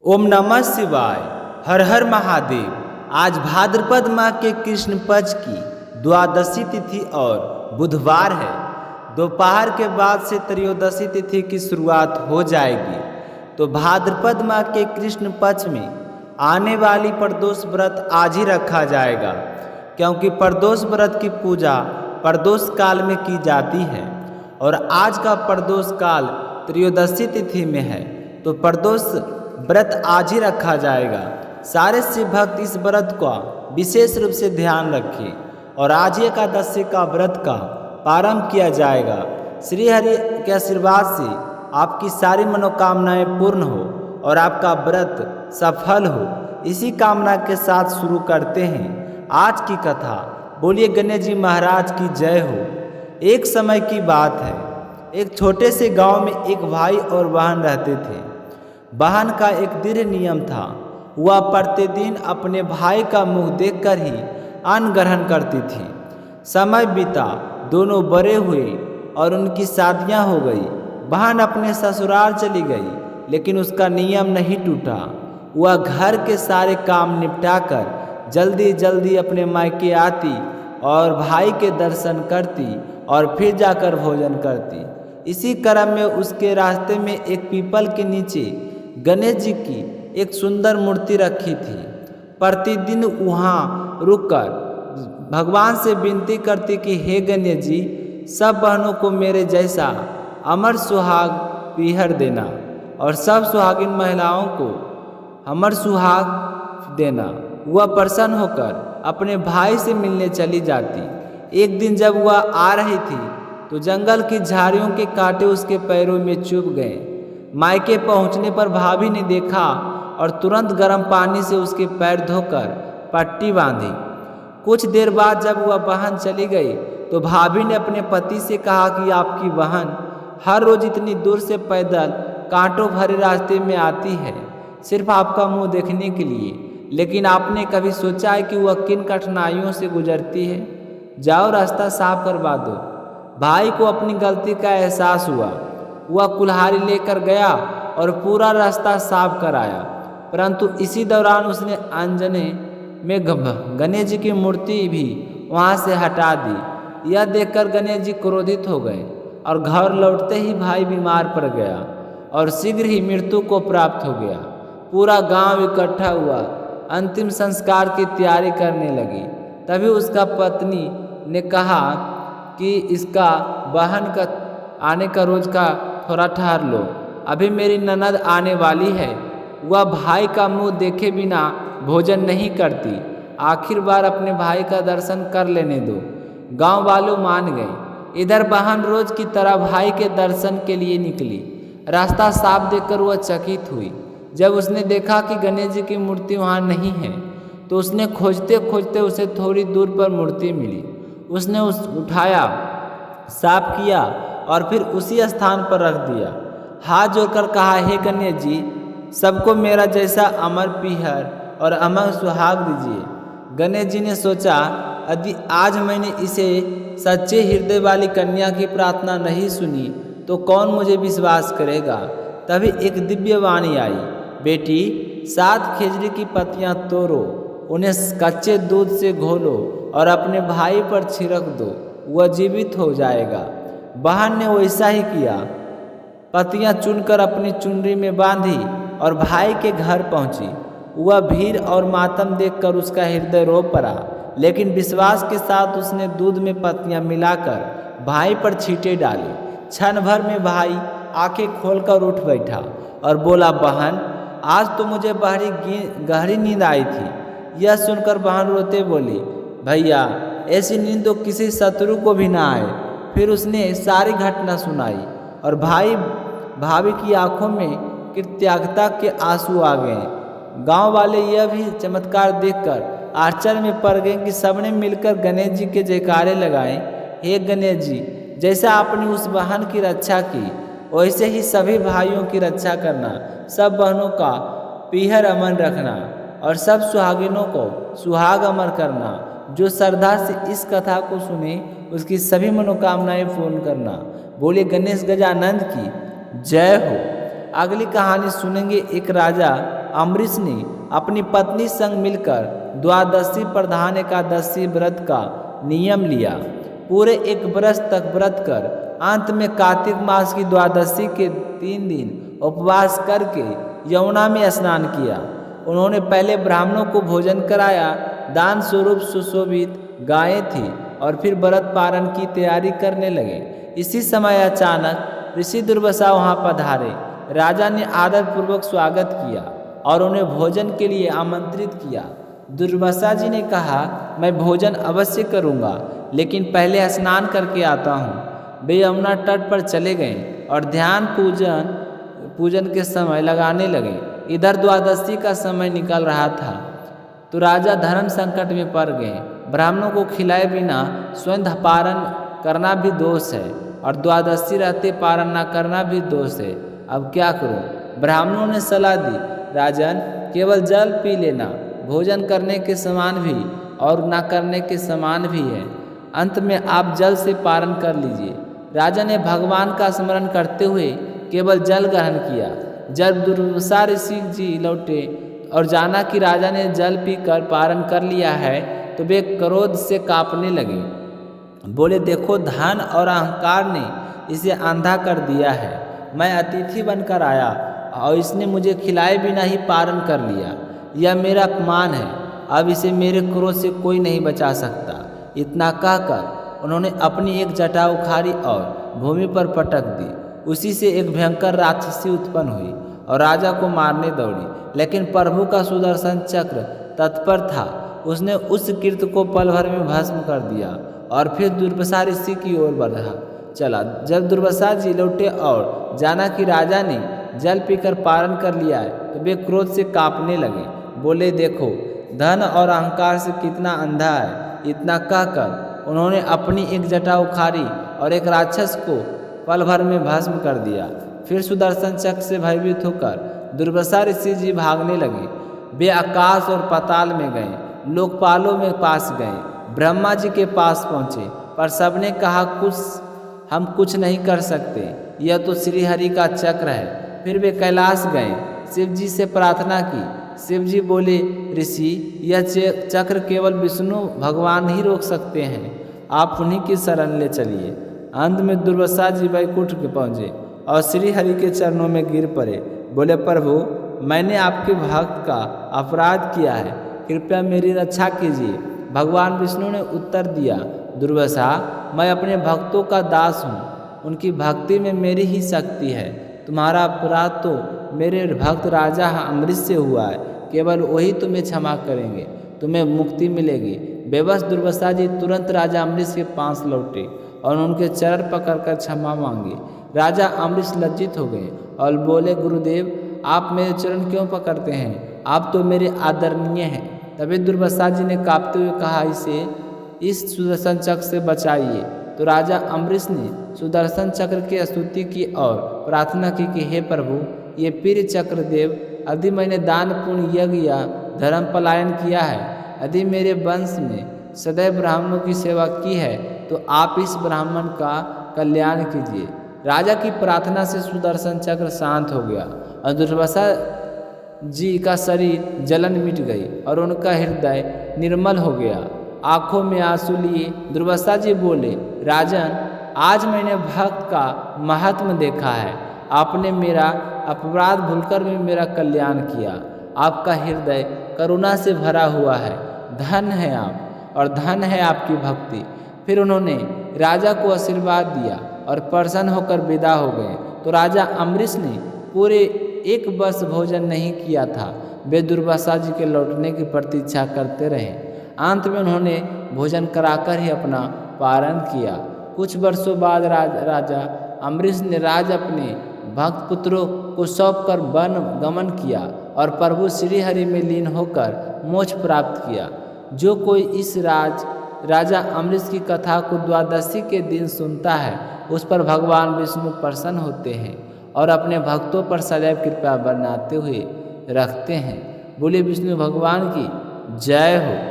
ओम नमः शिवाय। हर हर महादेव। आज भाद्रपद माह के कृष्ण पक्ष की द्वादशी तिथि और बुधवार है। दोपहर के बाद से त्रयोदशी तिथि की शुरुआत हो जाएगी। तो भाद्रपद माह के कृष्ण पक्ष में आने वाली प्रदोष व्रत आज ही रखा जाएगा, क्योंकि प्रदोष व्रत की पूजा प्रदोष काल में की जाती है और आज का प्रदोष काल त्रयोदशी तिथि में है। तो प्रदोष व्रत आज ही रखा जाएगा। सारे शिव भक्त इस व्रत का विशेष रूप से ध्यान रखें और आज ही एकादशी का व्रत का प्रारंभ किया जाएगा। श्री हरि के आशीर्वाद से आपकी सारी मनोकामनाएं पूर्ण हो और आपका व्रत सफल हो, इसी कामना के साथ शुरू करते हैं आज की कथा। बोलिए गणेश जी महाराज की जय हो। एक समय की बात है, एक छोटे से गांव में एक भाई और बहन रहते थे। बहन का एक दृढ़ नियम था, वह प्रतिदिन अपने भाई का मुंह देखकर ही अन्न ग्रहण करती थी। समय बीता, दोनों बड़े हुए और उनकी शादियां हो गई। बहन अपने ससुराल चली गई, लेकिन उसका नियम नहीं टूटा। वह घर के सारे काम निपटाकर जल्दी जल्दी अपने मायके आती और भाई के दर्शन करती और फिर जाकर भोजन करती। इसी क्रम में उसके रास्ते में एक पीपल के नीचे गणेश जी की एक सुंदर मूर्ति रखी थी। प्रतिदिन वहाँ रुककर भगवान से विनती करती कि हे गणेश जी, सब बहनों को मेरे जैसा अमर सुहाग पीहर देना और सब सुहागिन महिलाओं को अमर सुहाग देना। वह प्रसन्न होकर अपने भाई से मिलने चली जाती। एक दिन जब वह आ रही थी तो जंगल की झाड़ियों के कांटे उसके पैरों में चुभ गए। मायके पहुंचने पर भाभी ने देखा और तुरंत गर्म पानी से उसके पैर धोकर पट्टी बांधी। कुछ देर बाद जब वह बहन चली गई तो भाभी ने अपने पति से कहा कि आपकी बहन हर रोज इतनी दूर से पैदल कांटों भरे रास्ते में आती है, सिर्फ आपका मुंह देखने के लिए, लेकिन आपने कभी सोचा है कि वह किन कठिनाइयों से गुजरती है? जाओ रास्ता साफ करवा दो। भाई को अपनी गलती का एहसास हुआ। वह कुल्हाड़ी लेकर गया और पूरा रास्ता साफ कराया, परंतु इसी दौरान उसने अनजाने में गणेश जी की मूर्ति भी वहां से हटा दी। यह देखकर गणेश जी क्रोधित हो गए और घर लौटते ही भाई बीमार पड़ गया और शीघ्र ही मृत्यु को प्राप्त हो गया। पूरा गांव इकट्ठा हुआ, अंतिम संस्कार की तैयारी करने लगी। तभी उसका पत्नी ने कहा कि इसका बहन का आने का रोज का थोड़ा ठहर लो, अभी मेरी ननद आने वाली है। वह भाई का मुंह देखे बिना भोजन नहीं करती, आखिर बार अपने भाई का दर्शन कर लेने दो। गांव वालों मान गए। इधर बहन रोज की तरह भाई के दर्शन के लिए निकली। रास्ता साफ देखकर वह चकित हुई। जब उसने देखा कि गणेश जी की मूर्ति वहाँ नहीं है तो उसने खोजते खोजते उसे थोड़ी दूर पर मूर्ति मिली। उसने उठाया, साफ किया और फिर उसी स्थान पर रख दिया। हाथ जोड़कर कहा, हे गणेश जी, सबको मेरा जैसा अमर पीहर और अमर सुहाग दीजिए। गणेश जी ने सोचा, यदि आज मैंने इसे सच्चे हृदय वाली कन्या की प्रार्थना नहीं सुनी तो कौन मुझे विश्वास करेगा। तभी एक दिव्य वाणी आई, बेटी, 7 खेजड़ी की पत्तियां तोड़ो, उन्हें कच्चे दूध से घोलो और अपने भाई पर छिड़क दो, वह जीवित हो जाएगा। बहन ने वैसा ही किया। पत्तियां चुनकर अपनी चुनरी में बांधी और भाई के घर पहुंची। वह भीड़ और मातम देखकर उसका हृदय रो पड़ा, लेकिन विश्वास के साथ उसने दूध में पत्तियां मिलाकर भाई पर छींटे डाली। क्षण भर में भाई आंखें खोलकर उठ बैठा और बोला, बहन, आज तो मुझे गहरी नींद आई थी। यह सुनकर बहन रोते बोली, भैया, ऐसी नींद तो किसी शत्रु को भी ना आए। फिर उसने सारी घटना सुनाई और भाभी की आंखों में कृतज्ञता के आंसू आ गए। गांव वाले यह भी चमत्कार देखकर आश्चर्य में पड़ गए कि सबने मिलकर गणेश जी के जयकारे लगाए। हे गणेश जी, जैसा आपने उस बहन की रक्षा की, वैसे ही सभी भाइयों की रक्षा करना, सब बहनों का पीहर अमन रखना और सब सुहागिनों को सुहाग अमर करना। जो श्रद्धा से इस कथा को सुने उसकी सभी मनोकामनाएं पूर्ण करना। बोले गणेश गजानंद की जय हो। अगली कहानी सुनेंगे एक राजा अम्बरीश ने अपनी पत्नी संग मिलकर द्वादशी प्रधान एकादशी व्रत का नियम लिया। पूरे 1 वर्ष तक व्रत कर अंत में कार्तिक मास की द्वादशी के 3 दिन उपवास करके यमुना में स्नान किया। उन्होंने पहले ब्राह्मणों को भोजन कराया, दान स्वरूप सुशोभित गायें थी और फिर व्रत पारण की तैयारी करने लगे। इसी समय अचानक ऋषि दुर्वासा वहां पधारे। राजा ने आदरपूर्वक स्वागत किया और उन्हें भोजन के लिए आमंत्रित किया। दुर्वासा जी ने कहा, मैं भोजन अवश्य करूंगा, लेकिन पहले स्नान करके आता हूँ। वे यमुना तट पर चले गए और ध्यान पूजन के समय लगाने लगे। इधर द्वादशी का समय निकल रहा था तो राजा धर्म संकट में पड़ गए। ब्राह्मणों को खिलाए बिना स्वयं पारण करना भी दोष है और द्वादशी रहते पारण न करना भी दोष है। अब क्या करूं? ब्राह्मणों ने सलाह दी, राजन केवल जल पी लेना, भोजन करने के समान भी और न करने के समान भी है। अंत में आप जल से पारण कर लीजिए। राजा ने भगवान का स्मरण करते हुए केवल जल ग्रहण किया। जब दुर्वासा ऋषि जी लौटे और जाना कि राजा ने जल पीकर पारण कर लिया है तो वे क्रोध से कांपने लगे। बोले, देखो धन और अहंकार ने इसे अंधा कर दिया है। मैं अतिथि बनकर आया और इसने मुझे खिलाए बिना ही पारण कर लिया। यह मेरा अपमान है। अब इसे मेरे क्रोध से कोई नहीं बचा सकता। इतना कहकर उन्होंने अपनी एक जटा उखाड़ी और भूमि पर पटक दी। उसी से एक भयंकर राक्षसी उत्पन्न हुई और राजा को मारने दौड़ी, लेकिन प्रभु का सुदर्शन चक्र तत्पर था। उसने उस कीर्त को पल भर में भस्म कर दिया और फिर दुर्वासा ऋषि की ओर बढ़ा चला। जब दुर्वासा जी लौटे और जाना कि राजा ने जल पीकर पारण कर लिया है तो वे क्रोध से कांपने लगे। बोले, देखो धन और अहंकार से कितना अंधा है। इतना कहकर उन्होंने अपनी एक जटा उखाड़ी और एक राक्षस को पल भर में भस्म कर दिया। फिर सुदर्शन चक्र से भयभीत होकर दुर्वासा ऋषि जी भागने लगे। वे आकाश और पाताल में गए, लोकपालों में पास गए, ब्रह्मा जी के पास पहुँचे, पर सबने कहा हम कुछ नहीं कर सकते, यह तो श्री हरि का चक्र है। फिर वे कैलाश गए, शिव जी से प्रार्थना की। शिव जी बोले, ऋषि यह चक्र केवल विष्णु भगवान ही रोक सकते हैं, आप उन्हीं की शरण ले चलिए। अंत में दुर्वासा जी वैकुंठ के पहुँचे और श्री हरि के चरणों में गिर पड़े। बोले, प्रभु मैंने आपके भक्त का अपराध किया है, कृपया मेरी रक्षा कीजिए। भगवान विष्णु ने उत्तर दिया, दुर्वासा मैं अपने भक्तों का दास हूँ, उनकी भक्ति में मेरी ही शक्ति है। तुम्हारा अपराध तो मेरे भक्त राजा अम्बरीश से हुआ है, केवल वही तुम्हें क्षमा करेंगे, तुम्हें मुक्ति मिलेगी। बेबस दुर्वासा जी तुरंत राजा अम्बरीश के पास लौटे और उनके चरण पकड़कर क्षमा मांगी। राजा अम्बरीश लज्जित हो गए और बोले, गुरुदेव आप मेरे चरण क्यों पकड़ते हैं, आप तो मेरे आदरणीय हैं। तभी दुर्वासा जी ने कांपते हुए कहा, इसे इस सुदर्शन चक्र से बचाइए। तो राजा अम्बरीश ने सुदर्शन चक्र की स्तुति की और प्रार्थना की कि हे प्रभु ये प्रिय चक्र देव, यदि मैंने दान पुण्य यज्ञ या धर्म पलायन किया है, यदि मेरे वंश में सदैव ब्राह्मणों की सेवा की है तो आप इस ब्राह्मण का कल्याण कीजिए। राजा की प्रार्थना से सुदर्शन चक्र शांत हो गया और दुर्वासा जी का शरीर जलन मिट गई और उनका हृदय निर्मल हो गया। आंखों में आंसू लिए दुर्वासा जी बोले, राजन आज मैंने भक्त का महात्म देखा है। आपने मेरा अपराध भूलकर भी मेरा कल्याण किया। आपका हृदय करुणा से भरा हुआ है। धन है आप और धन है आपकी भक्ति। फिर उन्होंने राजा को आशीर्वाद दिया और प्रसन्न होकर विदा हो गए। तो राजा अम्बरीश ने पूरे 1 वर्ष भोजन नहीं किया था। वे दुर्वासा जी के लौटने की प्रतीक्षा करते रहे। अंत में उन्होंने भोजन कराकर ही अपना पारण किया। कुछ वर्षों बाद राजा अम्बरीश ने राज अपने भक्त पुत्रों को सौंपकर वन गमन किया और प्रभु श्री हरि में लीन होकर मोक्ष प्राप्त किया। जो कोई इस राजा अम्बरीश की कथा को द्वादशी के दिन सुनता है, उस पर भगवान विष्णु प्रसन्न होते हैं और अपने भक्तों पर सदैव कृपा बनाते हुए रखते हैं। बोले विष्णु भगवान की जय हो।